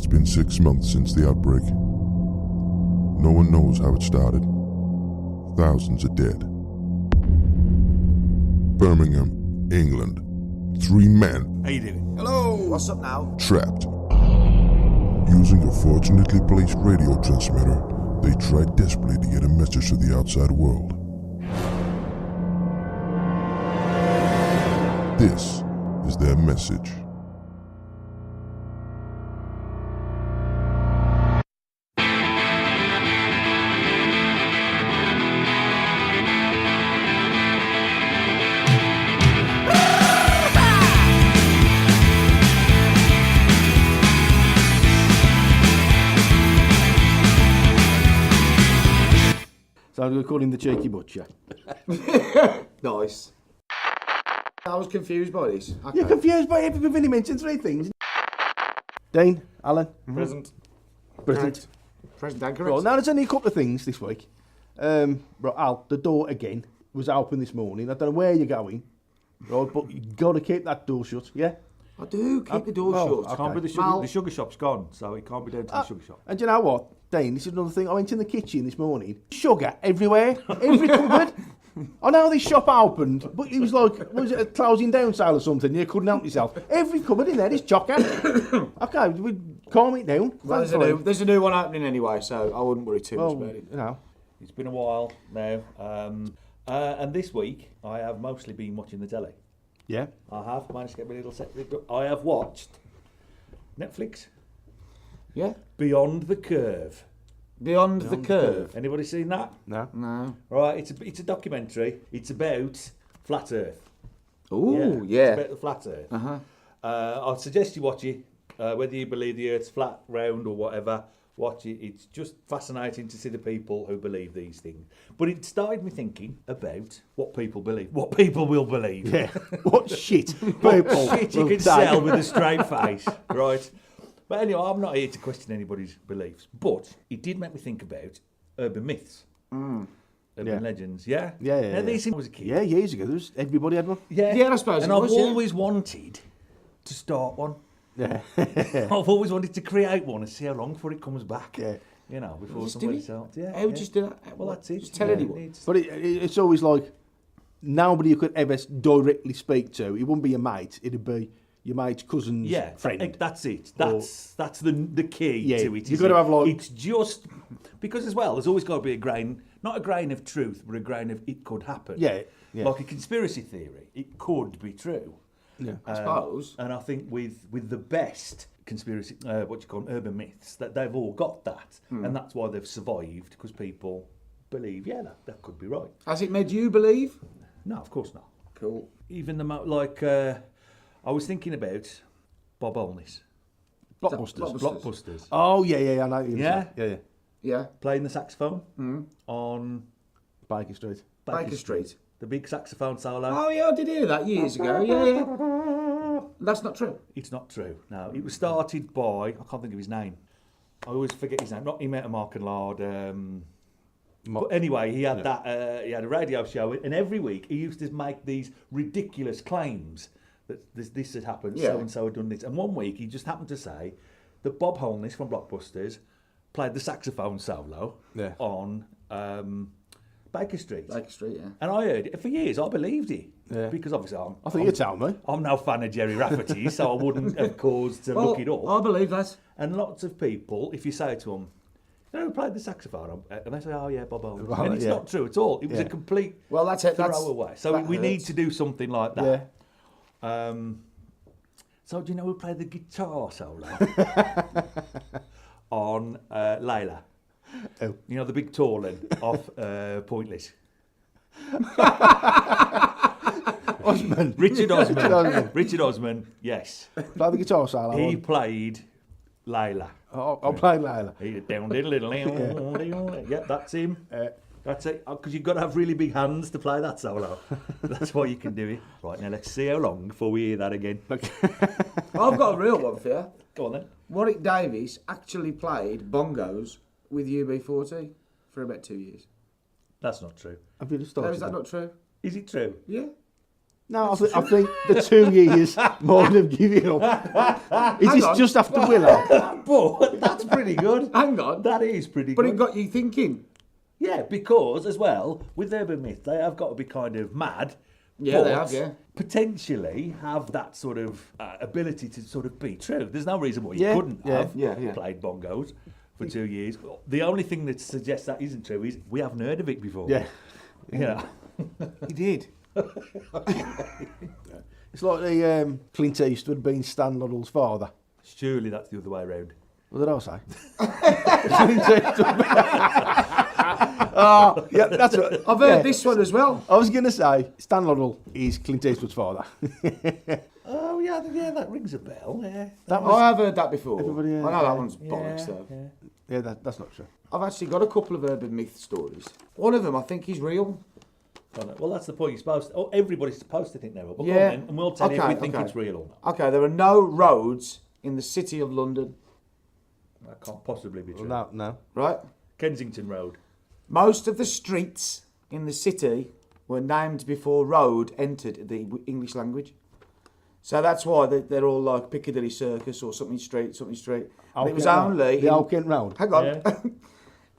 It's been 6 months since the outbreak. No one knows how it started. Thousands are dead. Birmingham, England. 3 men. How you doing? Hello! What's up now? Trapped. Using a fortunately placed radio transmitter, they tried desperately to get a message to the outside world. This is their message. So we call him the Cheeky Butcher. Nice. I was confused by this. Okay. You're confused by everything when he mentioned 3 things. Dean, Alan. Present. Present. Present and correct. Right, now there's only a couple of things this week. Right, Al, the door again was open this morning. I don't know where you're going, right, but you got to keep that door shut, yeah? I do keep the door shut. okay. Can't be the sugar shop's gone, so it can't be down to the sugar shop. And do you know what, Dean, this is another thing. I went in the kitchen this morning. Sugar everywhere, every cupboard. I know this shop opened, but it was like, was it a closing down sale or something? You couldn't help yourself. Every cupboard in there is chocolate. Okay, we calm it down. Well, there's a new one opening anyway, so I wouldn't worry too much about it. You know. It's been a while now, and this week I have mostly been watching the telly. Yeah. I have managed to get my little set. I have watched Netflix. Yeah? Beyond the Curve. Beyond the curve. Anybody seen that? No. No. Right, it's a documentary. It's about flat Earth. Ooh, It's yeah. about the flat Earth. Uh-huh. I'd suggest you watch it, whether you believe the Earth's flat, round, or whatever. Watch it. It's just fascinating to see the people who believe these things. But it started me thinking about what people believe, what people will believe. Yeah. What shit What people shit you will can say. sell with a straight face, right? But anyway, I'm not here to question anybody's beliefs. But it did make me think about urban myths, urban Yeah. legends. Yeah, Yeah, yeah, Now, yeah. these things when I was a kid. Yeah, years ago, there was, everybody had one. Yeah, I suppose And it I've was, yeah. always wanted to start one. Yeah. I've always wanted to create one and see how long before it comes back. Yeah. You know, before Just do somebody it. else. Yeah. How would you do that? Well, that's it. Just tell Yeah, anyone. it's- But it's always like, nobody you could ever directly speak to. It wouldn't be your mate. It'd be your mate's cousin's Yeah, friend. that's it. That's the key Yeah, to it. you've got to have, like- It's just because as well. There's always got to be a grain, not a grain of truth, but a grain of it could happen. Yeah, yeah. Like a conspiracy theory, it could be true. Yeah. I suppose. And I think with the best conspiracy, what you call them, urban myths, that they've all got that, and that's why they've survived because people believe, yeah, that could be right. Has it made you believe? No, of course not. Cool. Even I was thinking about Bob Holness, Blockbusters. Blockbusters, Oh, yeah, I know. What you're Yeah? saying. Yeah. Yeah. playing the saxophone on Baker Street. Baker Street. the big saxophone solo. Oh, yeah, I did hear that years ago. Yeah. That's not true. It's not true. No, it was started by, I can't think of his name. I always forget his name. Not he met a Mark and Lard. But anyway, he had that. He had a radio show, and every week he used to make these ridiculous claims that this had happened, Yeah. so and so had done this. And one week he just happened to say that Bob Holness from Blockbusters played the saxophone solo Yeah. on Baker Street. Baker Street, yeah. And I heard it for years. I believed it Yeah. because obviously I think you tell me. I'm no fan of Jerry Rafferty, so I wouldn't have cause to look it up. I believe that. And lots of people, if you say to them, you know who played the saxophone? And they say, oh yeah, Bob Holness. Well, And it's yeah. not true at all. It was a Yeah. complete Well, that's it. That's, throwaway. So that we need hurts. to do something like Yeah. that. So do you know who played the guitar solo on Layla? Oh. You know, the big tall one off Pointless. Osman. Richard Osman. Richard Osman. Richard Osman, yes. Play the guitar solo. He on. played Layla. I'll play Layla. He down little. Yeah, that's him. That's it. Because you've got to have really big hands to play that solo. That's why you can do it. Right, now let's see how long before we hear that again. I've got a real one for you. Go on then. Warwick Davies actually played bongos with UB40 for about 2 years. That's not true. Have you just No, started? is that not true? Is it true? Yeah. No, I think the 2 years more than giving up. Is this just after Willow? But that's pretty good. Hang on. That is pretty But good. it got you thinking. Yeah, because as well, with urban myth, they have got to be kind of mad. Yeah, but they have, yeah. potentially have that sort of ability to sort of be true. There's no reason why you Yeah, couldn't yeah, have yeah. played bongos for 2 years. The only thing that suggests that isn't true is we haven't heard of it before. Yeah. You know. He did. It's like the Clint Eastwood being Stan Laurel's father. Surely that's the other way around. What did I say? Clint Eastwood. Oh, yeah, that's right. I've heard this one as well. I was going to say Stan Laurel is Clint Eastwood's father. Oh yeah, that rings a bell. Yeah. I have heard that before. Everybody, I know that one's bollocks though. Yeah, that's not true. I've actually got a couple of urban myth stories. One of them I think is real. Well, that's the point. You're supposed to, everybody's supposed to think they're real. But Yeah. go on then, and we'll tell you if we Okay, think okay. it's real or not. Okay, there are no roads in the city of London, That can't possibly be true. No. right? Kensington Road. Most of the streets in the city were named before road entered the English language. So that's why they're all like Piccadilly Circus or something street. And it was only... the Old Kent Road. Hang on. Yeah.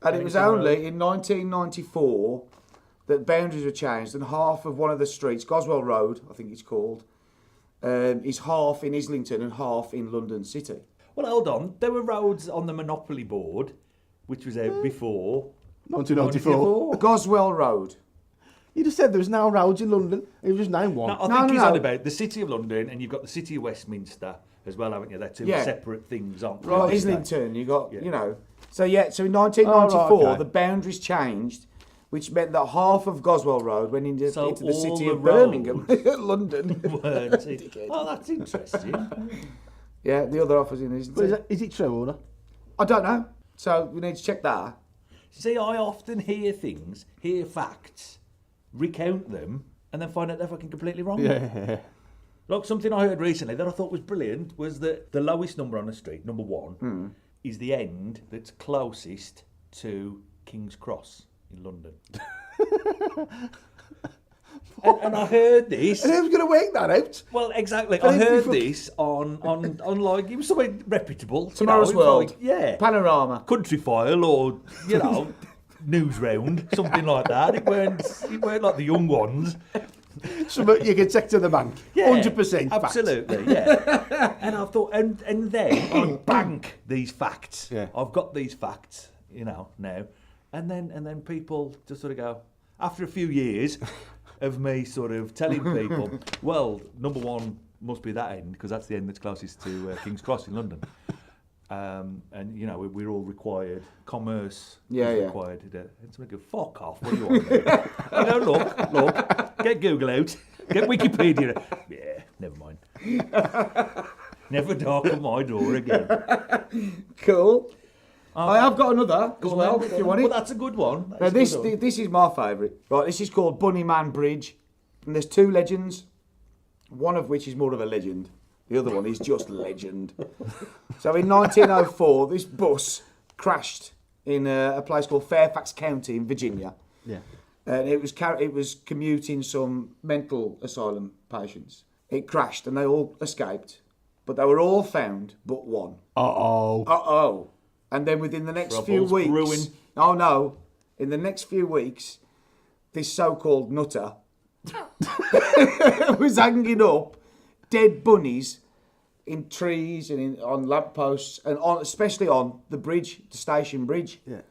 And it was only in 1994 that boundaries were changed and half of one of the streets, Goswell Road, I think it's called, is half in Islington and half in London City. Well, hold on. There were roads on the Monopoly board, which was out before 1994. Goswell Road. You just said there was no roads in London. It was just named one. No, I think he's on about the City of London, and you've got the City of Westminster as well, haven't you? They're two Yeah. separate things, aren't they? Right, Islington, you got, Yeah. you know. So in 1994, Oh, right, okay. the boundaries changed, which meant that half of Goswell Road went into So the all city the of Birmingham, London. Weren't it? Oh, that's interesting. Yeah, the other half was in But Islington. is it true or not? I don't know. So we need to check that. See, I often hear things, hear facts, recount them, and then find out they're fucking completely wrong. Yeah. Like something I heard recently that I thought was brilliant was that the lowest number on the street, number one, is the end that's closest to King's Cross in London. and I heard this. And who's going to work that out? Well, exactly. But I if you heard fuck- this on like it was something reputable. Tomorrow's you know, World. like, yeah. Panorama. Country File or News Round, something like that. It weren't like the young ones. Something you can take to the bank. Yeah, 100% fact. absolutely. Yeah. And I thought, and then I bank these facts. Yeah. I've got these facts, now, and then people just sort of go after a few years of me sort of telling people, well, number one must be that end because that's the end that's closest to King's Cross in London. And we're all required. Commerce Yeah, is yeah. required. And so we go, fuck off. What do you want? Look. Get Google out. Get Wikipedia. Yeah, never mind. Never darken my door again. Cool. I have got another as Go well, on, if you want Well, it. that's a good one. Now That's a good one. this is my favourite. Right, this is called Bunnyman Bridge, and there's two legends. One of which is more of a legend. The other one is just legend. So in 1904, this bus crashed in a place called Fairfax County in Virginia, Yeah. and it was commuting some mental asylum patients. It crashed, and they all escaped, but they were all found but one. Uh-oh. And then within the next Trouble's few weeks... brewing. Oh, no. In the next few weeks, this so-called nutter was hanging up dead bunnies in trees and on lampposts and especially on the bridge, the station bridge. Yeah.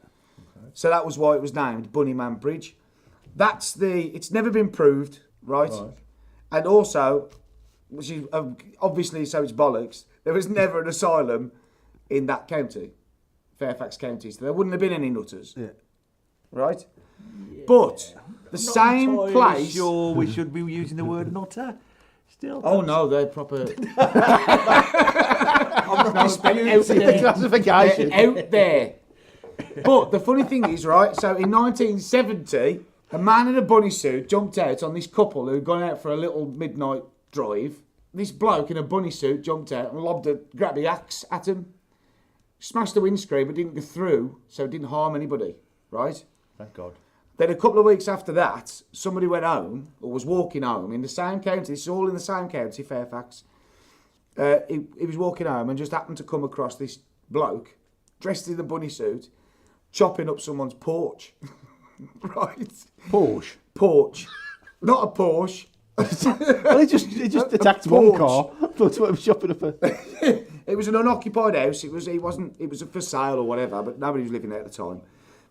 So that was why it was named Bunnyman Bridge. It's never been proved, right? And also, which is obviously so it's bollocks, there was never an asylum in that county, Fairfax County, so there wouldn't have been any nutters. Yeah. Right? But the same Entirely place... Sure, we should be using the word nutter. Still. Oh no, they're proper... I'm not disputing the classification. They're out there. But the funny thing is, right, so in 1970, a man in a bunny suit jumped out on this couple who'd gone out for a little midnight drive. This bloke in a bunny suit jumped out and grabbed the axe at him. Smashed the windscreen but didn't go through, so it didn't harm anybody, right? Thank God. Then a couple of weeks after that, somebody went home, or was walking home, in the same county, this is all in the same county, Fairfax. He was walking home and just happened to come across this bloke, dressed in a bunny suit, chopping up someone's porch. Right? Porsche. Porch. Not a Porsche. Well, he just attacked one car. Thought what he was shopping up a... It was an unoccupied house. It was for sale or whatever, but nobody was living there at the time.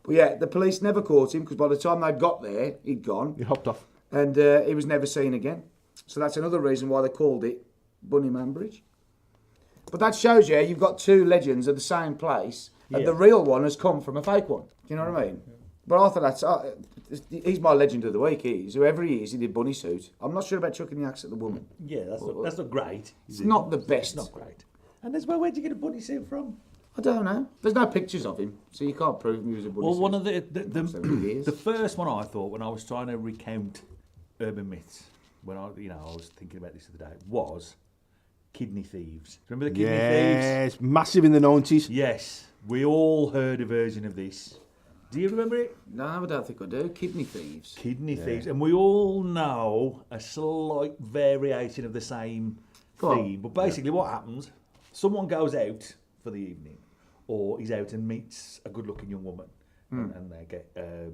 But yeah, the police never caught him because by the time they got there, he'd gone. He hopped off. And he was never seen again. So that's another reason why they called it Bunnyman Bridge. But that shows you you've got two legends of the same place, and the real one has come from a fake one. Do you know what I mean? But I thought he's my legend of the week. Whoever he is, he did bunny suit. I'm not sure about chucking the axe at the woman. Yeah, that's not great. It's not the best. It's not great. And where'd you get a bunny suit from? I don't know. There's no pictures of him, so you can't prove he was a bunny suit. Well, one of the first one I thought when I was trying to recount urban myths, when I was thinking about this the other day, was kidney thieves. Remember the kidney thieves? Yes, massive in the 90s. Yes, we all heard a version of this. Do you remember it? No, I don't think I do. Kidney thieves. Kidney thieves, and we all know a slight variation of the same theme. But basically, what happens? Someone goes out for the evening, or he's out and meets a good-looking young woman, and they get, they're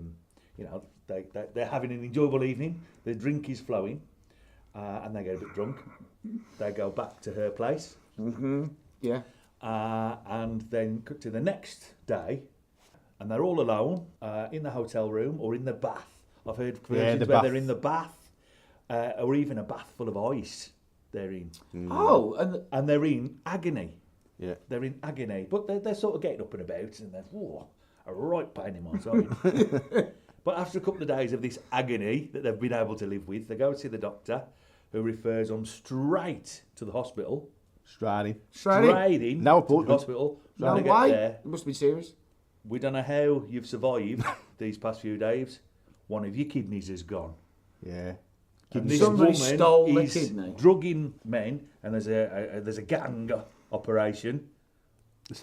having an enjoyable evening. The drink is flowing, and they get a bit drunk. They go back to her place. Mm-hmm. Yeah. And then to the next day, and they're all alone in the hotel room or in the bath. I've heard versions where they're in the bath, or even a bath full of ice. They're in. Oh, and they're in agony. Yeah. They're in agony, but they're sort of getting up and about, and they're a right pain in my side. But after a couple of days of this agony that they've been able to live with, they go see the doctor, who refers them straight to the hospital. Straight in no to the hospital. No When they way. get there, It must be serious. we don't know how you've survived these past few days. One of your kidneys is gone. Yeah. And this Somebody woman stole the is kidney. drugging men, and there's a gang operation.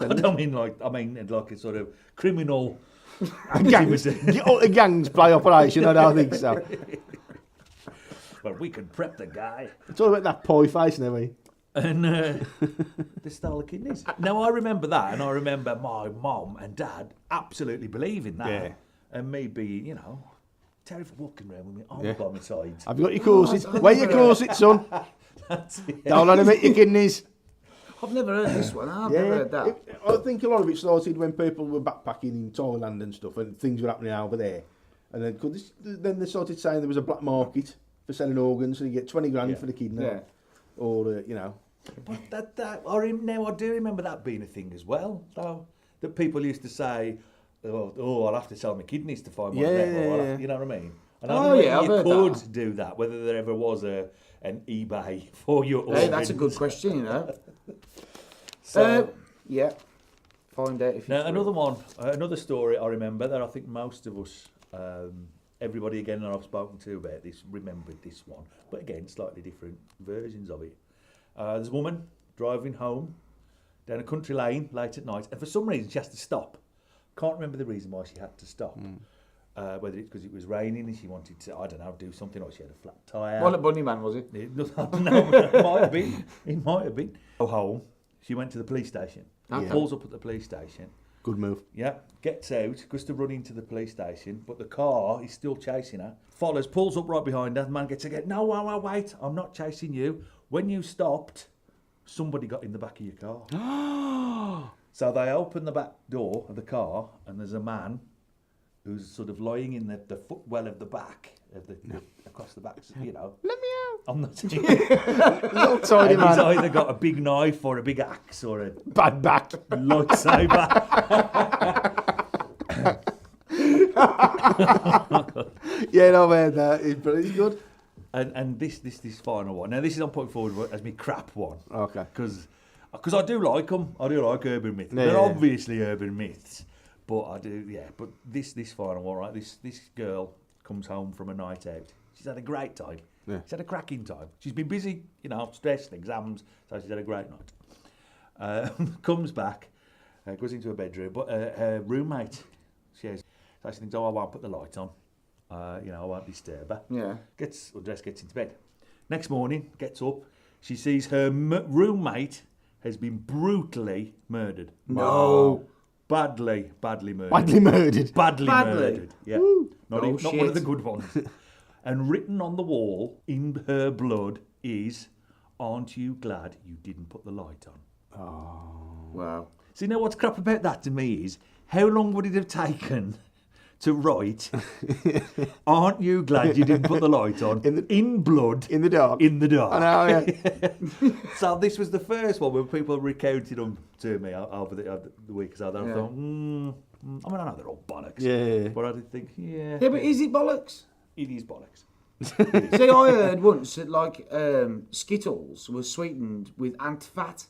I mean like a sort of criminal A gang's play operation, I don't think so. Well, we could prep the guy. It's all about that pie face now, eh? And they stole the kidneys. Now, I remember that, and I remember my mum and dad absolutely believing that. Yeah. And me being, terrified walking around with my arm by my side. Have you got your corsets? Wear your corset, son. That's it. Don't let him eat your kidneys. I've never heard this one. I've never heard that. I think a lot of it started when people were backpacking in Thailand and stuff, and things were happening over there. And then they started saying there was a black market for selling organs, so you get 20 grand for the kidney. Yeah. Or, But I do remember that being a thing as well, though. That people used to say, I'll have to sell my kidneys to find one of them. Or you know what I mean? And I don't know I've whether heard you could that. do that, whether there ever was an eBay for your organs. Hey, that's a good question, So, yeah. Find out if you. now, another story I remember that I think most of us, everybody again that I've spoken to about this, remembered this one. But again, slightly different versions of it. There's a woman driving home down a country lane late at night, and for some reason she has to stop. Can't remember the reason why she had to stop. Whether it's because it was raining and she wanted to, I don't know, do something, or she had a flat tyre. What a bunny man was it? I don't know, it might have been. It might have been. Go home. She went to the police station. Okay. Pulls up at the police station. good move. Yeah, gets out, goes to run into the police station, but the car is still chasing her. Follows, pulls up right behind her. The man gets again. No, wait, I'm not chasing you. When you stopped, somebody got in the back of your car. So they open the back door of the car, and there's a man who's sort of lying in the footwell of the back, across the back, you know. Let me out. On the Little tiny and he's man. either got a big knife or a big axe or a Bad back. lightsaber. Yeah, no, man, it's pretty good. And this final one. Now, this is I'm putting forward as my crap one. Okay. Because I do like them. I do like urban myths. Yeah, They're yeah. obviously urban myths. But I do, yeah. But this final one, right? This girl comes home from a night out. She's had a great time. Yeah. She's had a cracking time. She's been busy, stressed, exams, so she's had a great night. Comes back, goes into her bedroom, but her roommate, so she thinks, I won't put the light on. I won't disturb her. Yeah. Gets undressed, gets into bed. Next morning, gets up. She sees her roommate has been brutally murdered. No. Badly murdered. Badly murdered. Badly Badly? murdered. Yeah. Not one of shit. the good ones. And written on the wall in her blood is, "Aren't you glad you didn't put the light on?" Wow. So you know what's crap about that to me is, how long would it have taken to write, "Aren't you glad you didn't put the light on?" in blood. In the dark. In the dark. I know, yeah. So this was the first one where people recounted them to me over the week. So I thought, I mean, I know they're all bollocks. Yeah. But I did think, Yeah, but is it bollocks? it is bollocks. See, I heard once that like Skittles were sweetened with ant fat.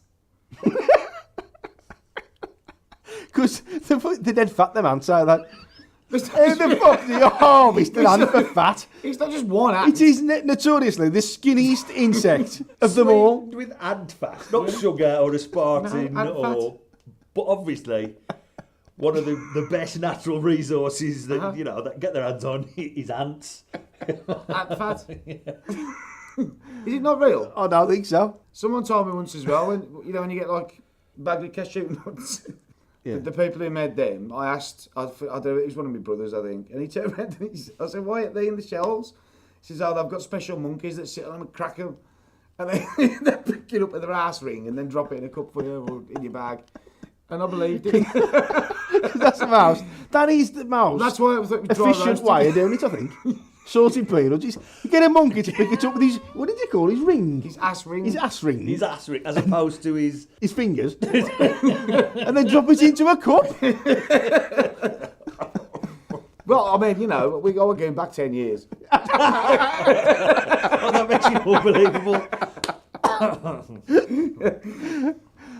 Because they're dead fat, them ants, are they? It's Who the fuck do you harvest an ant for fat? not just one ant. It is notoriously the skinniest insect of them all. With ant fat, not sugar or aspartame, No, ant or. But obviously, one of the best natural resources that that get their hands on is ants. Ant fat. Is it not real? I don't think so. Someone told me once as well, when you get like a bag of cashew nuts, the people who made them, I asked, I don't know, it was one of my brothers, I think, and he turned around and I said, "Why are they in the shells?" He says, "Oh, they've got special monkeys that sit on them and crack them, and they pick it up with their ass ring and then drop it in a cup for you or in your bag." And I believed it. That's the mouse. That is the mouse. That's why I thought it was dry efficient roasted. way of doing it, I think. Sorted peanuts. You get a monkey to pick it up with his, what did you call his ring? His ass ring. His ass ring. His ass ring, as opposed to his. His fingers. And then drop it into a cup. Well, I mean, we're going back 10 years. Oh, that makes it unbelievable.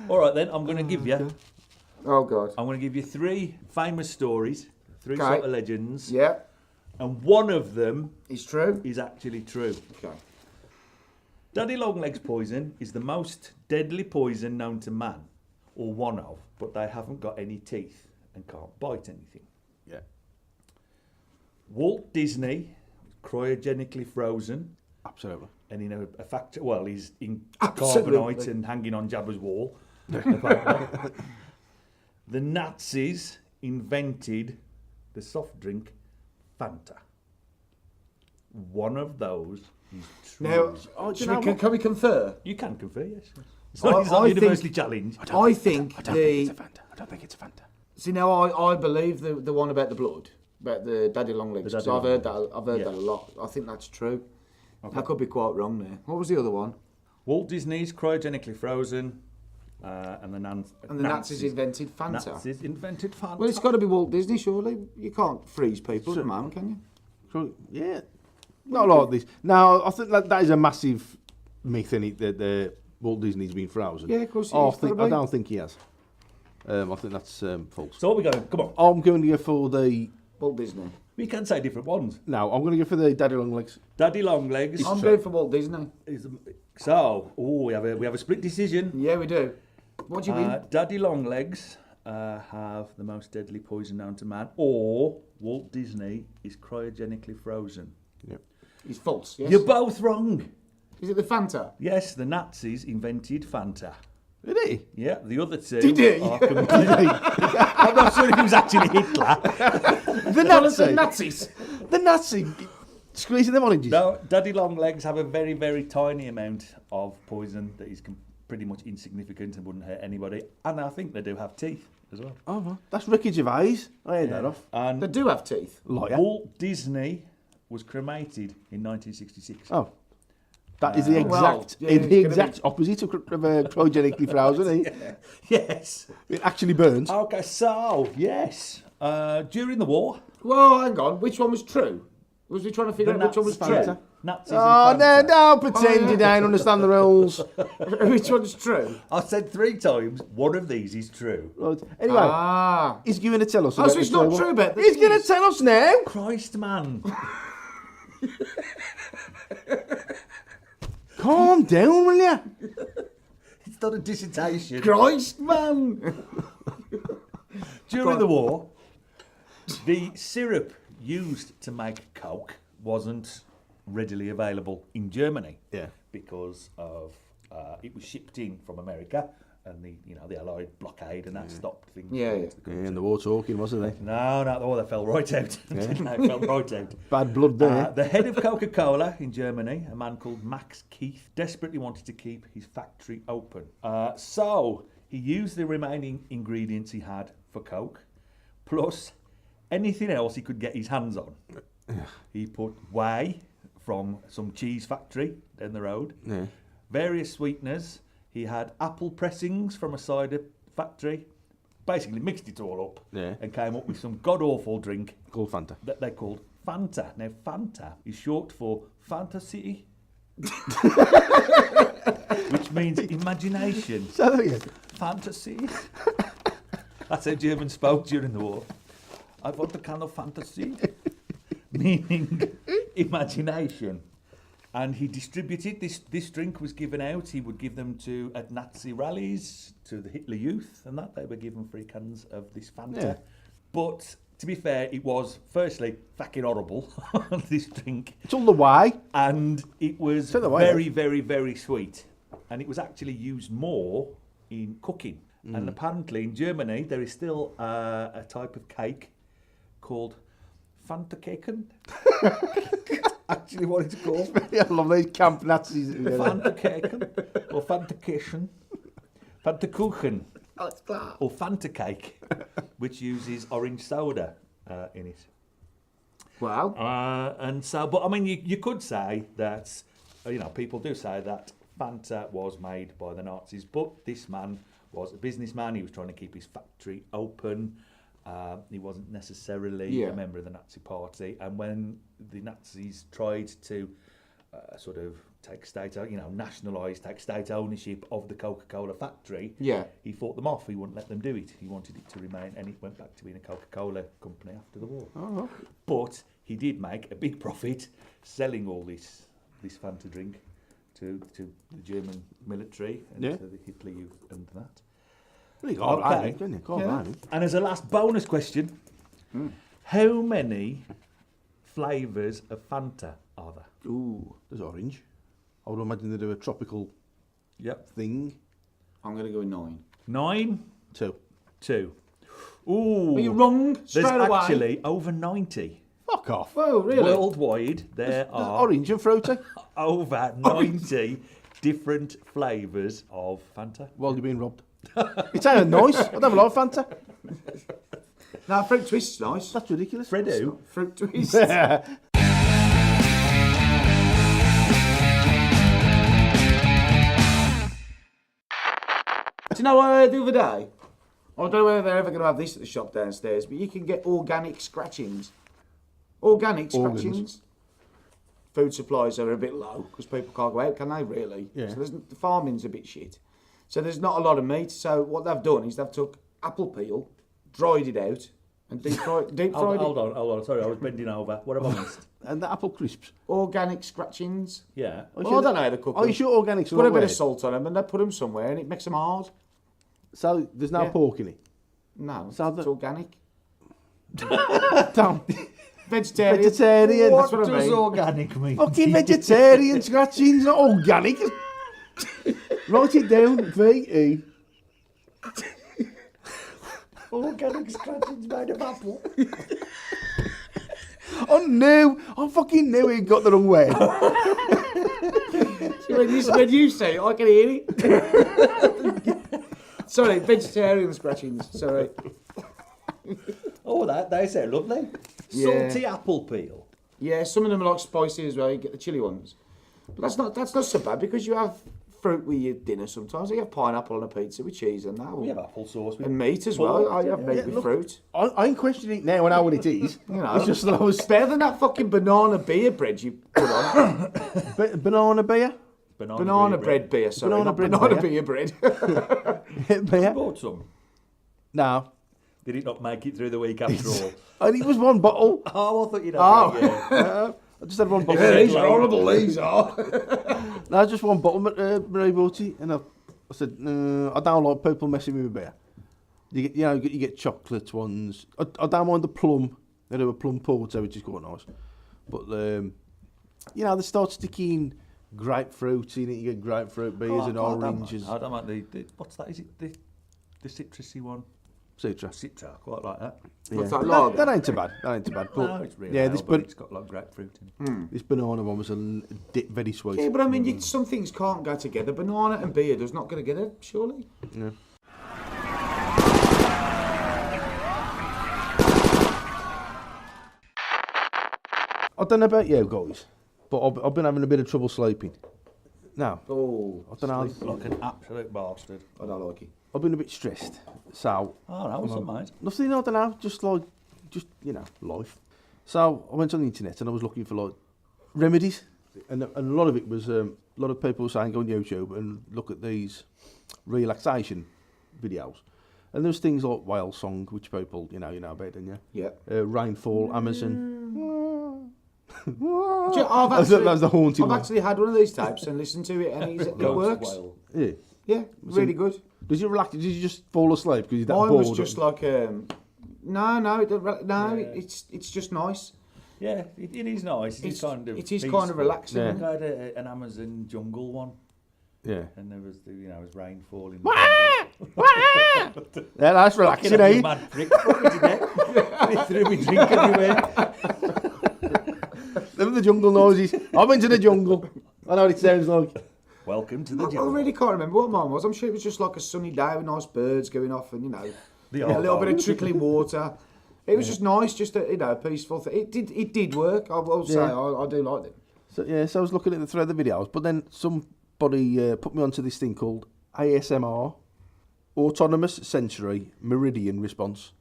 All right, then, I'm going to give you. Oh, God. I'm going to give you 3 famous stories, 3 Okay. sort of legends, Yeah, and one of them it's true. is actually true. Okay. Daddy Longlegs poison is the most deadly poison known to man, or one of, but they haven't got any teeth and can't bite anything. Yeah. Walt Disney, cryogenically frozen, Absolutely. and in a factory, well, he's in Absolutely. carbonite and hanging on Jabba's wall. apparently. The Nazis invented the soft drink Fanta. One of those is true. Now, can we confer? You can confer, yes. It's I- not, it's not I universally think- challenged. I think I don't think it's a Fanta. I don't think it's a Fanta. See, now I believe the one about the blood, about the daddy long legs. The daddy So I've heard long that. I've heard Yeah. that a lot. I think that's true. I could be quite wrong there. What was the other one? Walt Disney's cryogenically frozen, and the Nazis invented Fanta. Nazis invented Fanta. Well, it's got to be Walt Disney, surely. You can't freeze people at the moment, can you? So, yeah. Not like this. Now, I think that is a massive myth in it, that the Walt Disney's been frozen. Yeah, of course. I don't think he has. I think that's false. So what are we going? Come on. I'm going to go for the... Walt Disney. We can say different ones. No, I'm going to go for the Daddy Longlegs. Daddy Longlegs. I'm going for Walt Disney. So, we have a split decision. Yeah, we do. What do you mean? Daddy Longlegs have the most deadly poison known to man, or Walt Disney is cryogenically frozen. Yep. It's false. Yes. You're both wrong. Is it the Fanta? Yes, the Nazis invented Fanta. Did he? Yeah, the other two Did he? are completely... I'm not sure if it was actually Hitler. The Nazi. The Nazis. The Nazi squeezing them oranges. No, Daddy Longlegs have a very, very tiny amount of poison that is pretty much insignificant and wouldn't hurt anybody. And I think they do have teeth as well. Oh, well, that's Ricky Gervais. I heard that off. And They do have teeth. Liar. Walt Disney was cremated in 1966. Oh. That is the exact, yeah, it's the gonna exact opposite of cryogenically frozen, eh? Yes. It actually burns. Okay, so, yes. During the war, Well, hang on. Which one was true? Was we trying to figure out which one was Fanta. true? Nazis Oh, and no, Fanta. don't pretend yeah. you don't understand the rules. Which one's true? I said 3 times, one of these is true. Right. Anyway, Ah. he's going to tell us. Oh, about so it's the not one. true, Bet. He's going to tell us now. Christ, man. Calm down, will you? It's not a dissertation. Christ, man. During the war, the syrup used to make Coke wasn't readily available in Germany. Yeah. Because of it was shipped in from America, and the Allied blockade and that stopped things. Yeah, coming yeah. to the Yeah, country. and the war talking, wasn't they? No, they fell right out. They fell right out. Bad blood there. The head of Coca-Cola in Germany, a man called Max Keith, desperately wanted to keep his factory open. So he used the remaining ingredients he had for Coke, plus anything else he could get his hands on. He put whey from some cheese factory down the road, Yeah. various sweeteners. He had apple pressings from a cider factory. Basically mixed it all up Yeah. and came up with some god-awful drink Called Fanta. that they called Fanta. Now, Fanta is short for fantasy, which means imagination. Say that again. Fantasy. That's how Germans spoke during the war. I want a kind of fantasy, meaning imagination. And he distributed this drink was given out. He would give them at Nazi rallies, to the Hitler Youth, and that they were given free cans of this Fanta. Yeah. But to be fair, it was firstly fucking horrible. This drink, It's all the way. and it was So the way, very, very, very sweet. And it was actually used more in cooking. And apparently in Germany there is still a type of cake called Fantacaken. Actually, what it's called. I love these camp Nazis. Fantacaken or Fantacation. Fantakuchen Oh, it's klar. or Fanta cake, which uses orange soda in it. Wow. And so, but I mean, you could say that, people do say that Fanta was made by the Nazis, but this man was a businessman. He was trying to keep his factory open. He wasn't necessarily a member of the Nazi Party. And when the Nazis tried to sort of take nationalise, take state ownership of the Coca-Cola factory, he fought them off. He wouldn't let them do it. He wanted it to remain, and it went back to being a Coca-Cola company after the war. Oh, But he did make a big profit selling all this Fanta drink to the German military and to the Hitler Youth and that. well, you can't Okay. blame him, can you? Can't blame him. And as a last bonus question, how many flavours of Fanta are there? Ooh, there's orange. I would imagine they do a tropical Yep. thing. I'm going to go with 9. 9, 2. 2. Ooh. Are you wrong straight There's away? actually over 90. Fuck off. Whoa, really? Worldwide, there There's are orange and fruity. over 90 different flavours of Fanta. While you're being robbed. It's ain't nice. I don't have a lot of Fanta. No, fruit twist's nice. That's ridiculous. Fredo. Fruit twist. Do you know the other day? I don't know whether they're ever going to have this at the shop downstairs, but you can get organic scratchings. Organic Organs. scratchings. Food supplies are a bit low because people can't go out, can they, really? Yeah. So the farming's a bit shit. So there's not a lot of meat. So what they've done is they've took apple peel, dried it out, and deep fried it. Hold on. Sorry, I was bending over. What have I missed? And the apple crisps. Organic scratchings. Yeah. Well, I don't know how to cook Are you them. sure organics are Put a not bit weird? of salt on them and they put them somewhere and it makes them hard. So there's no Yeah. pork in it. No, So it's the- organic. Don't. Vegetarian. Vegetarian. That's what I does mean. organic mean? Fucking vegetarian scratchings, not organic. Write it down. V-E. Organic scratchings made of apple. I fucking knew he got the wrong word. When you say it, I can hear it. Sorry, vegetarian scratchings. Sorry. Oh, they sound lovely. Yeah. Salty apple peel. Yeah, some of them are like spicy as well. You get the chili ones, but that's not so bad because you have fruit with your dinner sometimes. You have pineapple on a pizza with cheese and that. We have apple sauce. And meat as well. pork, I have meat with look. fruit. I ain't questioning it now. I know what it is. You know, It's just that I was it's better than that fucking banana beer bread you put on. banana beer. banana bread beer, sorry. Banana Not bread banana beer. beer bread. beer. Bought some. No. Did it not make it through the week after all? And it was one bottle. Oh, I thought you'd have Oh. that, yeah. I just had one bottle. Yeah, these are horrible, these are. No, just one bottle. Marie bought it, and I said, I don't like people messing with beer. You get chocolate ones. I don't mind the plum They do a plum porter, which is quite nice. But, you know, they start sticking grapefruit in it. You get grapefruit beers and oranges. I don't like the what's that? Is it the citrusy one? Citra. Citra, I quite like that. What's Yeah. that lager? That ain't too bad. That ain't too bad. But, No, it's really yeah, but it's got like grapefruit in it. this banana one was very sweet. Yeah, but I mean, some things can't go together. Banana and beer does not go together, surely. Yeah. I don't know about you guys, but I've been having a bit of trouble sleeping. Now, Oh, I don't know. Like an absolute bastard. I don't like it. I've been a bit stressed. So, Oh, that was some mate. nothing, I don't know, just you know, life. So, I went on the internet and I was looking for, like, remedies. And a lot of it was, a lot of people were saying go on YouTube and look at these relaxation videos. And there's things like whale song, which people, you know about, don't you? Yeah. Rainfall, Amazon. I've That was the haunted I've one. actually had one of these tapes and listened to it, and it works. Whale. Yeah. Yeah, really good. Did you relax? Did you just fall asleep because you're that Mine bored? was just like it's just nice. Yeah, it is nice. It is kind of kind of relaxing. Yeah. I had an Amazon jungle one, Yeah. and there was it was rain falling. Yeah, that's relaxing, You eh? mad prick. What did you get? He threw me drink everywhere. Them are the jungle noises. I went to the jungle. I know what it sounds like. Welcome to the I jungle. really can't remember what mine was. I'm sure it was just like a sunny day with nice birds going off and, The a little bit of old- trickling water. It was just nice, just a peaceful thing. It did work. I will say, Yeah. I do like it. So I was looking at the thread of the videos, but then somebody put me onto this thing called ASMR, Autonomous Sensory Meridian Response.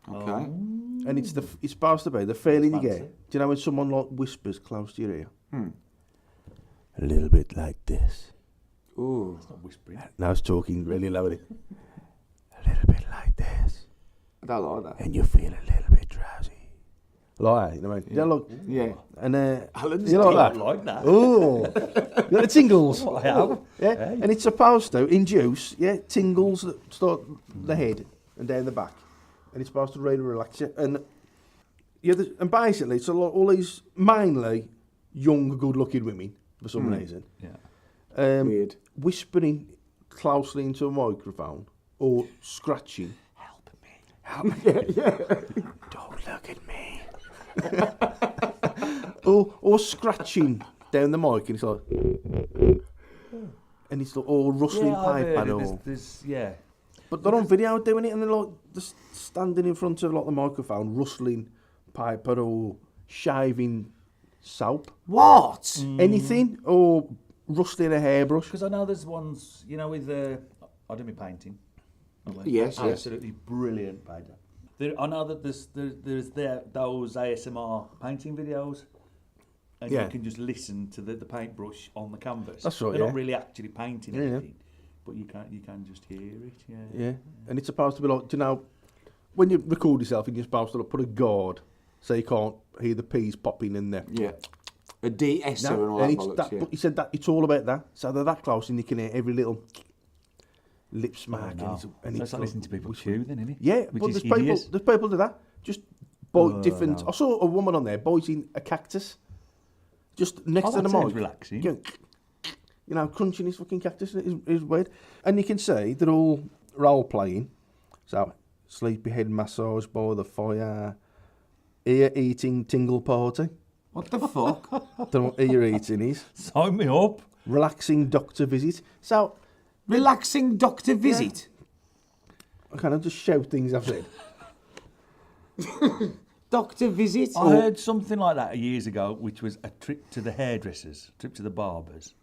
Okay. And it's supposed to be the feeling you Fancy. get. Do you know when someone like whispers close to your ear? A little bit like this. Ooh. It's not whispering. Now it's talking really loudly. A little bit like this. I don't like that. And you feel a little bit drowsy. Like that, you know what I mean? Yeah. Look, Yeah. and Alan's you I like don't that? like that. Oh, you got the tingles. What I have. Yeah, Hey. and it's supposed to induce tingles that start the head and down the back, and it's supposed to really relax you. And and basically, it's all these mainly young, good-looking women for some reason, Yeah. Weird. whispering closely into a microphone or scratching. Help me. Help me! Don't look at me. or scratching down the mic, and it's like, and it's like all rustling paper. Yeah. But they're on video doing it, and they're like just standing in front of like the microphone, rustling paper or shaving soap, What? anything, or rustling a hairbrush. Because I know there's ones, with I do my painting. Yes, yes. Absolutely brilliant painter. I know that there's those ASMR painting videos, and Yeah. you can just listen to the paintbrush on the canvas. That's right, They're yeah. not really actually painting Yeah, yeah. anything, but you can just hear it. Yeah. Yeah, and it's supposed to be like, do you know, when you record yourself, you're supposed to like, put a guard so you can't hear the peas popping in there. Yeah. A de-esser and all and that it's bollocks, that, yeah. but he said that it's all about that. So they're that close, and you can hear every little lip smack. No. And it's So it's like listening to people whistling. chew, then, isn't it? Yeah, Which but is there's people do that. Just bite different. no. I saw a woman on there biting a cactus, just next Oh, to the that sounds mic. relaxing. Crunching his fucking cactus is weird. And you can see they're all role playing. So sleepy head massage by the fire, ear eating tingle party. What the fuck? Don't know what ear eating is. Sign me up. Relaxing doctor visit. So Relaxing doctor visit. I kind of just shout things I've said. Doctor visit. I heard something like that years ago, which was a trip to the hairdressers, trip to the barbers,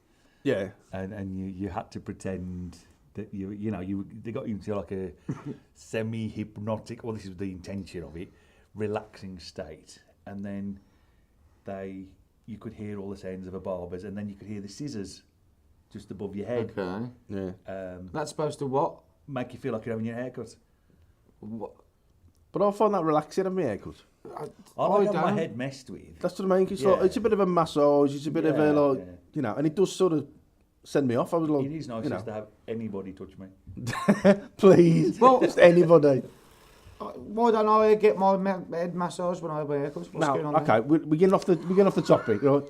Yeah. and you had to pretend that they got you into like a semi-hypnotic. Well, this is the intention of it, relaxing state, and then you could hear all the sounds of a barber's, and then you could hear the scissors just above your head. Okay. Yeah. That's supposed to what? Make you feel like you're having your haircut. What? But I find that relaxing on my haircut. I like having my don't. head messed with. That's what I mean. It's, Yeah. like, it's a bit of a massage. It's a bit of a, Yeah, like, yeah. and it does sort of send me off. I was like, It is nice just to have anybody touch me. please, Well- just anybody. Why don't I get my head massage when I have my haircuts? What's going on okay, there? we're getting off the topic. Right?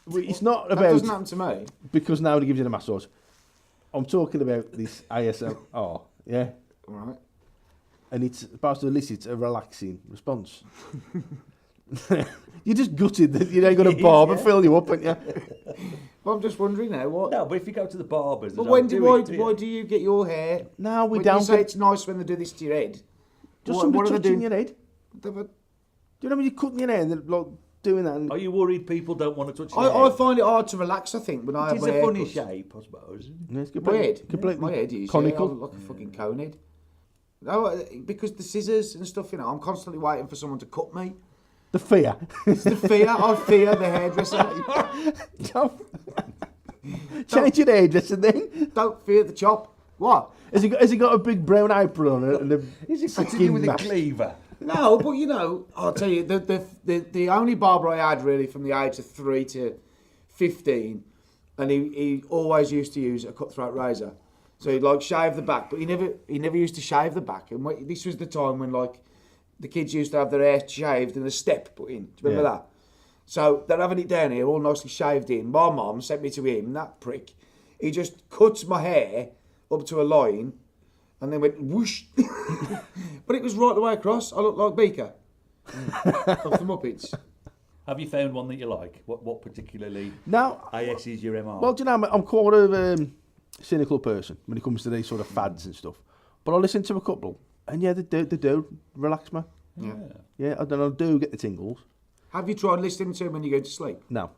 It's not That about doesn't happen to me. because nobody gives you the massage. I'm talking about this ASMR, yeah, Right. and it's supposed to elicit a relaxing response. You just gutted that you ain't got a barber fill you up, ain't you? Well, I'm just wondering now what. No, but if you go to the barbers, But they why don't do it, why do you get your hair? No, we When don't. you say it's nice when they do this to your head. Just what somebody are they touching doing? your head. They were- Do you know when you're cutting your hair and they're like doing that? And Are you worried people don't want to touch your I head? find it hard to relax. I think when I have It's my a hair funny cut. shape, I suppose. Isn't it? Yeah, it's My head, completely my head is conical. Yeah, I look like a fucking cone head. No, because the scissors and stuff, I'm constantly waiting for someone to cut me. The fear. It's the fear. I fear the hairdresser. Don't- Change your hairdresser then. Don't fear the chop. What? Has he got a big brown apron on it? And a Is it fucking fitting with a mask? cleaver? No, but I'll tell you, the only barber I had really from the age of 3 to 15, and he always used to use a cutthroat razor. So he'd like shave the back, but he never used to shave the back. And this was the time when like the kids used to have their hair shaved and a step put in. Do you remember that? So they're having it down here, all nicely shaved in. My mum sent me to him, that prick. He just cuts my hair up to a line and then went whoosh. But it was right the way across. I looked like Beaker. Off the Muppets. Have you found one that you like? What particularly No. AS is your MR? Well, do you know, I'm quite a cynical person when it comes to these sort of fads and stuff. But I listen to a couple, and yeah, they do relax me. Yeah. Yeah, I do get the tingles. Have you tried listening to him when you go to sleep? No.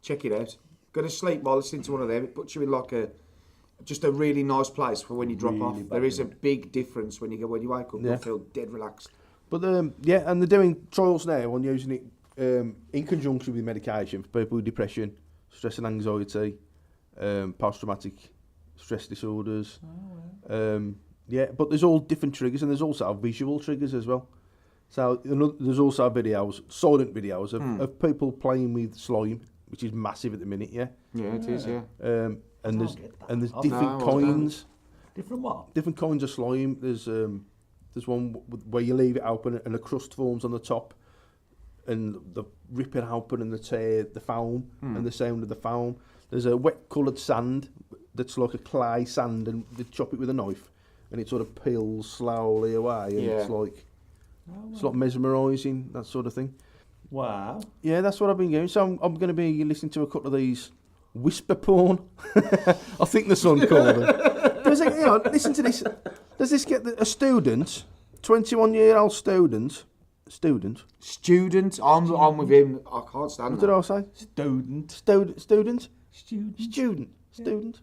Check it out. Go to sleep while listening to one of them. It puts you in like just a really nice place for when you drop off. There is a big difference when you wake up. Yeah. You feel dead relaxed. But yeah, and they're doing trials now on using it in conjunction with medication for people with depression, stress and anxiety, post-traumatic stress disorders. Yeah, but there's all different triggers, and there's also visual triggers as well. So there's also videos, silent videos of people playing with slime, which is massive at the minute. Yeah. Yeah, it is. Yeah. And there's get that. different No, kinds. Different what? Different kinds of slime. There's one where you leave it open and a crust forms on the top, and the rip it open and the tear the foam and the sound of the foam. There's a wet coloured sand that's like a clay sand, and they chop it with a knife, and it sort of peels slowly away, and it's like mesmerising, that sort of thing. Wow. Yeah, that's what I've been doing. So I'm going to be listening to a couple of these whisper porn. I think the son called it. Listen to this. Does this get a student, 21-year-old student? Student. I'm with him. I can't stand What did that. I say? Student. Student. Student. Student.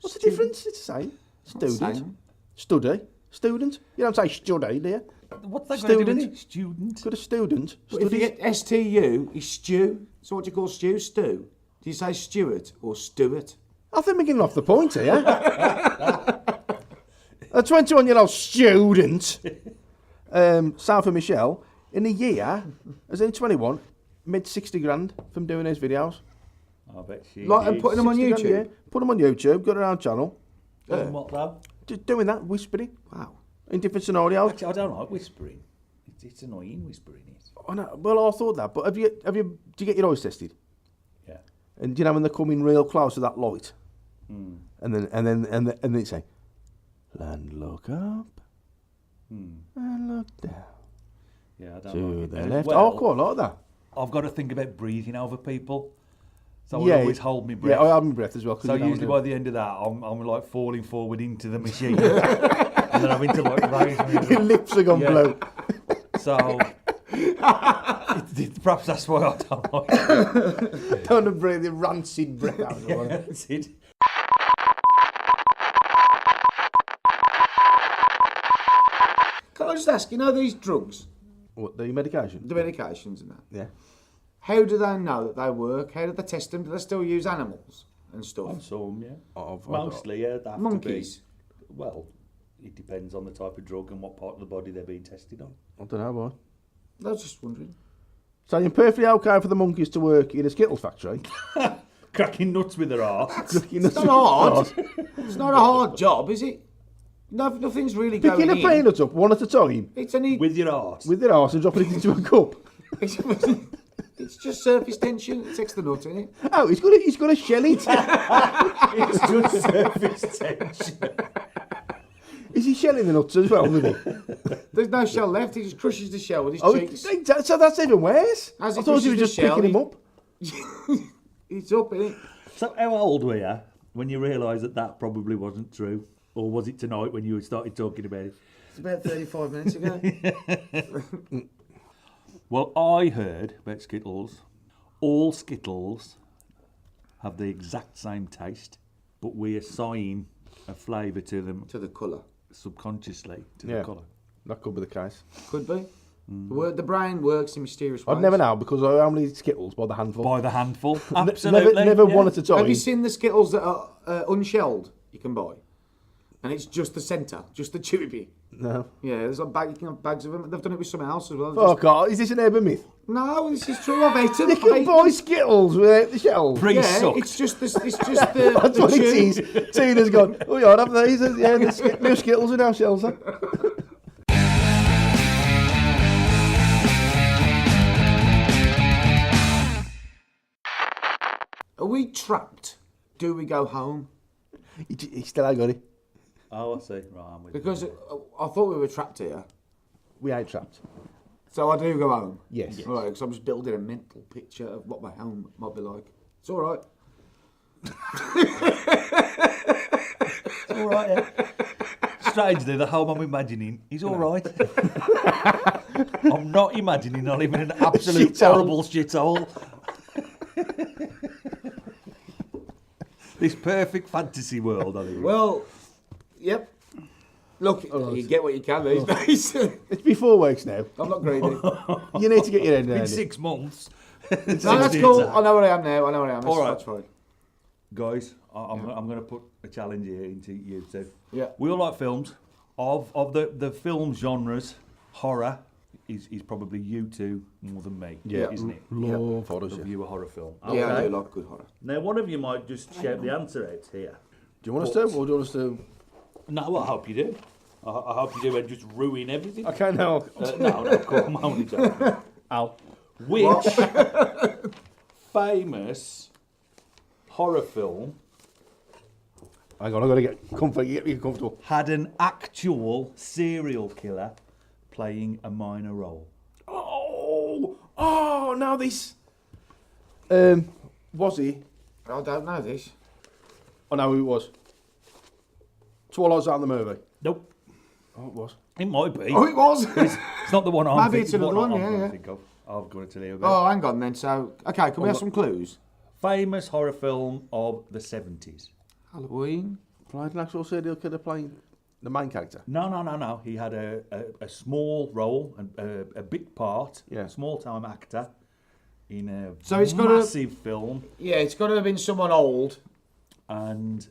What's the difference? It's the same. Student. Same. Study. Student. You don't say study, do you? What's that going to do with Student. it? Student. Got a student. But if you get STU, is stew. So what do you call stew? Stew. Do you say Stuart or Stuart? I think we're getting off the point here. A 21-year-old student, South of Michelle, in a year, as in 21, made 60 grand from doing those videos. I bet she Like, and is. putting them on 60 grand, YouTube? yeah. Put them on YouTube, got her own channel. Doing what though? Just doing that, whispering Wow. in different scenarios. Actually, I don't like whispering. It's annoying whispering. I know, well, I thought that, but do you get your eyes tested? Yeah. And do you know when they come in real close to that light? And then they say, and look up, and look down, Yeah, I don't to like it. the And left. well, Oh, I quite like that. I've got to think about breathing over people. So Yeah, I always hold my breath. Yeah, I have my breath as well. 'cause So you don't usually wanna by the end of that, I'm like falling forward into the machine, and then having to like raise my do- Your lips are gone Yeah. blue. So perhaps that's why I don't like it. Don't want to breathe the rancid breath out of the one. That's it. Can I just ask, these drugs, What, the medication? the medications and that, Yeah. how do they know that they work? How do they test them? Do they still use animals and stuff? Some, yeah. I've- Mostly, yeah. They have Monkeys? To be, well, it depends on the type of drug and what part of the body they're being tested on. I don't know, boy. I was just wondering. So you're perfectly okay for the monkeys to work in a Skittles factory? Cracking nuts with their arse. It's not hard. It's not a hard job, is it? No, nothing's really Picking going a in. peanut up one at a time It's only With your arse. with their arse and dropping it into a cup. it's just surface tension. It takes the nut in it. Oh, he's got to shell it. It's just surface tension. Is he shelling the nuts as well with it? There's no shell left. He just crushes the shell with his Oh, cheeks. so that's even worse. As he I thought he crushes was just the shell, picking him he- up. It's up in it. So how old were you when you realised that probably wasn't true? Or was it tonight when you started talking about it? It's about 35 minutes ago. Well, I heard about Skittles. All Skittles have the exact same taste, but we assign a flavour to them To the colour. subconsciously to Yeah. the colour. That could be the case. Could be. The brain works in mysterious ways. I'd never know because I only eat Skittles by the handful. By the handful, absolutely. Never yeah. one at a time. Have you seen the Skittles that are unshelled you can buy? And it's just the centre, just the chewy bit. No. Yeah, there's a bag, you can have bags of them. They've done it with something else as well. Oh God, is this an urban myth? No, this is true. I've ate them. You I've can ate buy them. Skittles without the shells. Yeah, Pre-sucked. it's just the the, That's the what it chew. is. Tina's gone, oh yeah, I'd have these. Yeah, new Skittles with no shells. Huh? Are we trapped? Do we go home? He still ain't got it. Oh, I see. Right, I'm with you. Because I thought we were trapped here. We ain't trapped. So I do go home. Yes. Yes. Right, because I'm just building a mental picture of what my home might be like. It's all right. All right, yeah. Strangely, the home I'm imagining is all right. I'm not imagining I live in an absolute Shithole. terrible shithole. This perfect fantasy world, I think. Well, yep. Look, you get what you can these days. It's been 4 weeks now. I'm not greedy. You need to get your head in around it. 6 months. No, that's cool. I know where I am now. I know where I am. All right. That's fine. Guys, I'm going to put a challenge here into you two. Yeah. We all like films. Of the film genres, horror is probably you two more than me, isn't it? Love horrors. Love you a horror film. Yeah, I Okay. do like good horror. Now, one of you might just shout the answer out here. Do you want us to, or do you want us to? No, I hope you do. I hope you do and just ruin everything. Okay, now. No, cool, I'm only joking. Al, which famous horror film Hang on, I've got to get comfortable. had an actual serial killer playing a minor role? Oh, now this. Was he? I don't know this. Oh no, it was. Twilight Zone the movie. Nope. Oh, it was. It might be. Oh, it was. It's not the one I'm Maybe thinking. it's another one, I'm yeah, gonna yeah. think of. I've got to tell you about. Oh, hang on then. So, okay, can we have some clues? Famous horror film of the 70s. Halloween. Played an actual serial killer playing the main character. No. He had a small role and a big part, Yeah. a small time actor in a So it's got a- massive film, Yeah, it's got to have been someone old. and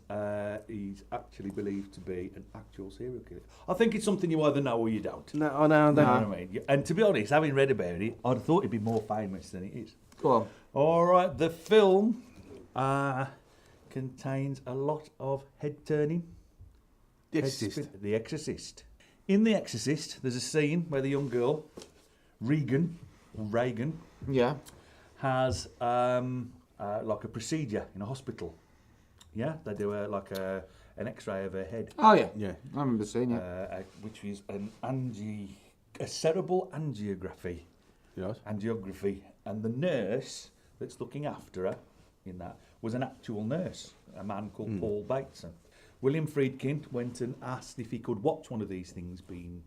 he's actually believed to be an actual serial killer. I think it's something you either know or you don't. No, I know. You know what I mean? And to be honest, having read about it, I'd have thought it'd be more famous than it is. Go on. All right, the film contains a lot of head turning. The Exorcist. The Exorcist. In The Exorcist, there's a scene where the young girl, Regan, Yeah. has like a procedure in a hospital. Yeah, they do an X-ray of her head, Oh, yeah. Yeah. I remember seeing it. which is a cerebral angiography. Yes. And the nurse that's looking after her in that was an actual nurse, a man called Paul Bateson. William Friedkin went and asked if he could watch one of these things being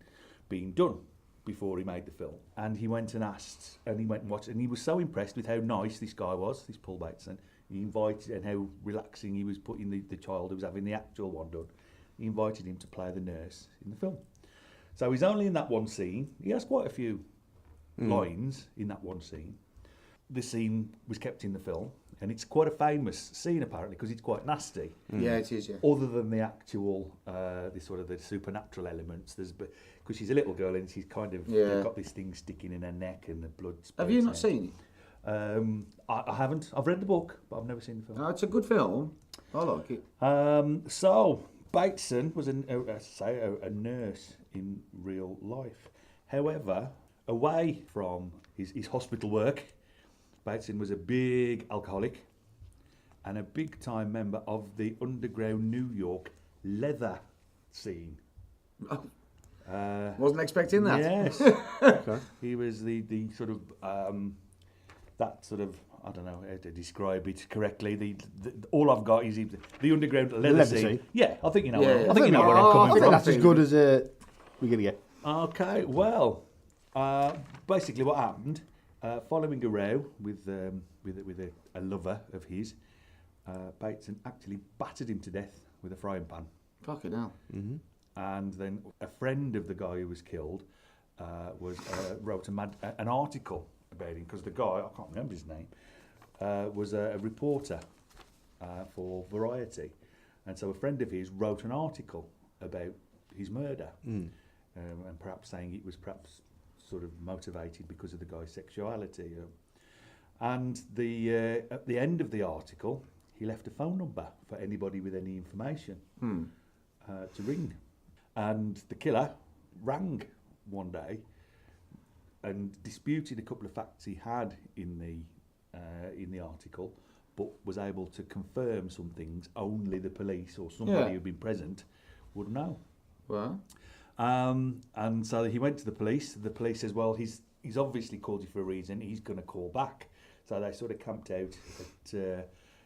done before he made the film. And he went and asked, and he went and watched, and he was so impressed with how nice this guy was, this Paul Bateson. He invited, and how relaxing he was putting the child who was having the actual one done. He invited him to play the nurse in the film. So he's only in that one scene. He has quite a few lines in that one scene. The scene was kept in the film, and it's quite a famous scene apparently because it's quite nasty. Yeah, it is, yeah. Other than the actual, the supernatural elements, because she's a little girl and she's kind of got this thing sticking in her neck and the blood. Have you spurts not out. seen it? I haven't. I've read the book, but I've never seen the film. No, it's a good film. I like it. So Bateson was a nurse in real life. However, away from his hospital work, Bateson was a big alcoholic and a big-time member of the underground New York leather scene. Wasn't expecting that. Yes. Okay. He was the sort of, that sort of, I don't know how to describe it correctly. The all I've got is the underground leather scene. Yeah, I think you know. Yeah. I think you know where I'm I coming think from. that's as good as we're going to get. Okay, well, basically what happened, following a row with a lover of his, Bateson actually battered him to death with a frying pan. Fucking hell. Mm-hmm. And then a friend of the guy who was killed wrote an article about him, because the guy, I can't remember his name, was a reporter for Variety. And so a friend of his wrote an article about his murder, and perhaps saying it was perhaps sort of motivated because of the guy's sexuality. And at the end of the article, he left a phone number for anybody with any information to ring. And the killer rang one day and disputed a couple of facts he had in the article, but was able to confirm some things only the police or somebody who'd been present would know. Well, and so he went to the police. The police says, well, he's obviously called you for a reason. He's going to call back. So they sort of camped out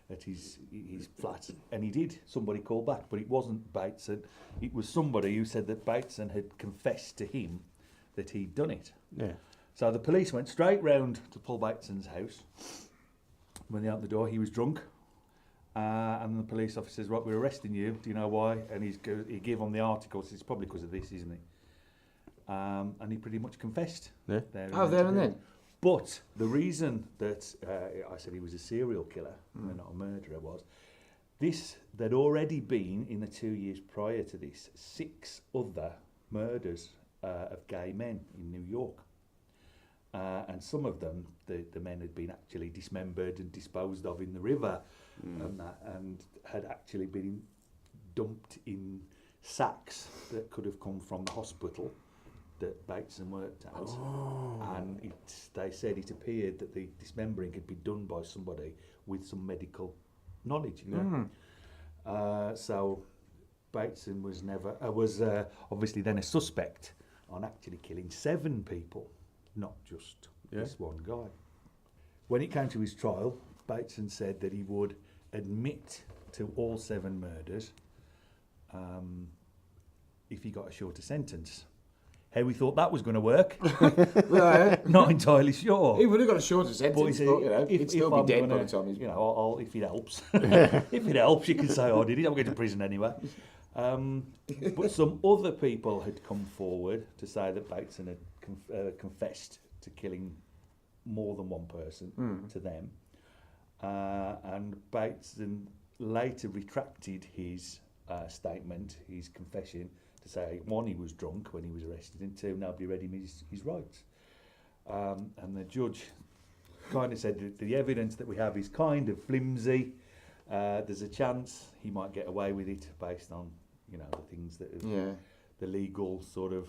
at his flat, and he did. Somebody called back, but it wasn't Bateson. It was somebody who said that Bateson had confessed to him that he'd done it. Yeah. So the police went straight round to Paul Bateson's house. When they opened the door, he was drunk. And the police officer says, right, we're arresting you. Do you know why? And he gave on the article. It's probably because of this, isn't it? And he pretty much confessed. Yeah. There and then. But the reason that I said he was a serial killer, and not a murderer, was there'd already been, in the 2 years prior to this, 6 other murders of gay men in New York. And some of them, the men had been actually dismembered and disposed of in the river, and had actually been dumped in sacks that could have come from the hospital that Bateson worked at. And they said it appeared that the dismembering had been done by somebody with some medical knowledge. So Bateson was obviously then a suspect on actually killing 7 people, not just this one guy. When it came to his trial, Bateson said that he would admit to all 7 murders if he got a shorter sentence. How we thought that was going to work, not entirely sure. He would have got a shorter sentence, but he'd still be dead by the time he's... if it helps. If it helps, you can say, I did it, I'm going to prison anyway. But some other people had come forward to say that Bateson had confessed to killing more than one person to them. And Bateson later retracted his statement, his confession, to say, 1, he was drunk when he was arrested, and 2, nobody read him his rights. And the judge kind of said that the evidence that we have is kind of flimsy. There's a chance he might get away with it based on, the things that the legal sort of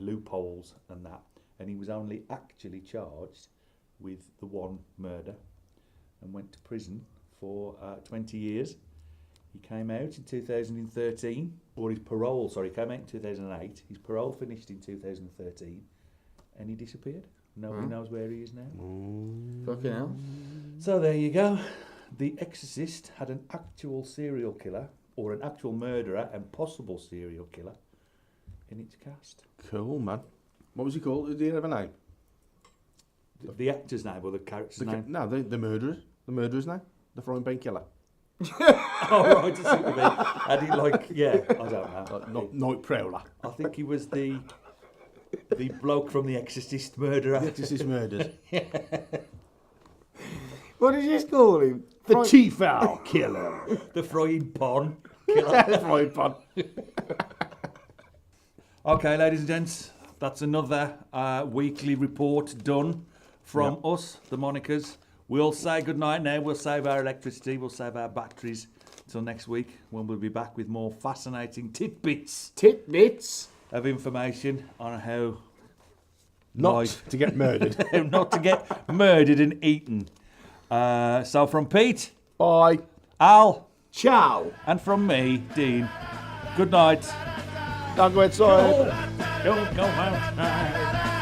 loopholes and that. And he was only actually charged with the 1 murder and went to prison for 20 years. He came out in 2013, or his parole, sorry, came out in 2008. His parole finished in 2013, and he disappeared. Nobody knows where he is now. Fucking hell. So there you go. The Exorcist had an actual serial killer, or an actual murderer and possible serial killer, in its cast. Cool, man. What was he called? Did he have a name? The actor's name or the character's name? No, the murderer. The murderer's name. The frying pan killer. Oh, right, I see what you mean. I don't know. Night Prowler. I think he was the bloke from The Exorcist murderer. The Exorcist murders. What did you just call him? The Tefal killer. The frying pan killer. The frying pan. Okay, ladies and gents, that's another weekly report done from us, the Monikers. We'll say goodnight now. We'll save our electricity. We'll save our batteries till next week when we'll be back with more fascinating tidbits of information on how Not to get murdered. not to get murdered and eaten. So from Pete, Bye. Al, Ciao. and from me, Dean, good night. Don't go outside. Don't go outside.